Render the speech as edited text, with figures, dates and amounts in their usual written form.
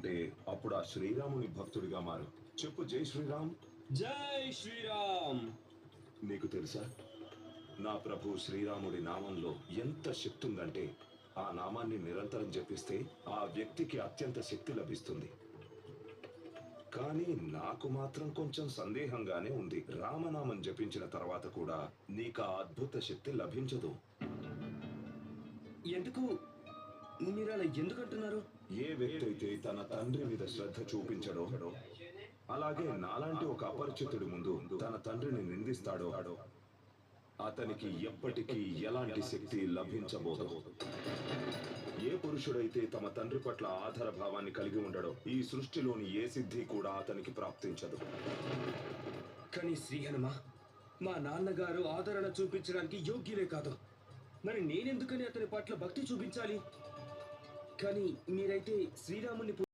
ఉంటే అప్పుడు ఆ శ్రీరాముని భక్తుడిగా మారు. చెప్పు జై శ్రీరామ్. జై శ్రీరామ్. నీకు తెలుసా, నా ప్రభు శ్రీరాముడి నామంలో ఎంత శక్తి ఉందంటే ఆ నామాన్ని నిరంతరం జపిస్తే ఆ వ్యక్తికి అత్యంత శక్తి లభిస్తుంది. కానీ నాకు మాత్రం కొంచెం సందేహంగానే ఉంది. రామనామం జపించిన తర్వాత కూడా నీకు ఆ అద్భుత శక్తి లభించదు. ఎందుకు మీరు అలా ఎందుకంటున్నారు? ఏ వ్యక్తి అయితే తన తండ్రి మీద శ్రద్ధ చూపించడో, అలాగే నాలాంటి ఒక అపరిచితుడి ముందు తన తండ్రిని నిందిస్తాడో అతనికి ఎప్పటికీ ఎలాంటి శక్తి లభించబోదు. ఏ పురుషుడైతే తమ తండ్రి పట్ల ఆధార భావాన్ని కలిగి ఉండడో ఈ సృష్టిలోని ఏ సిద్ధి కూడా అతనికి ప్రాప్తించదు. కానీ శ్రీహనుమ, మా నాన్నగారు ఆదరణ చూపించడానికి యోగ్యులే కాదు. మరి నేనెందుకని అతని పట్ల భక్తి చూపించాలి? కానీ మీరైతే శ్రీరాముని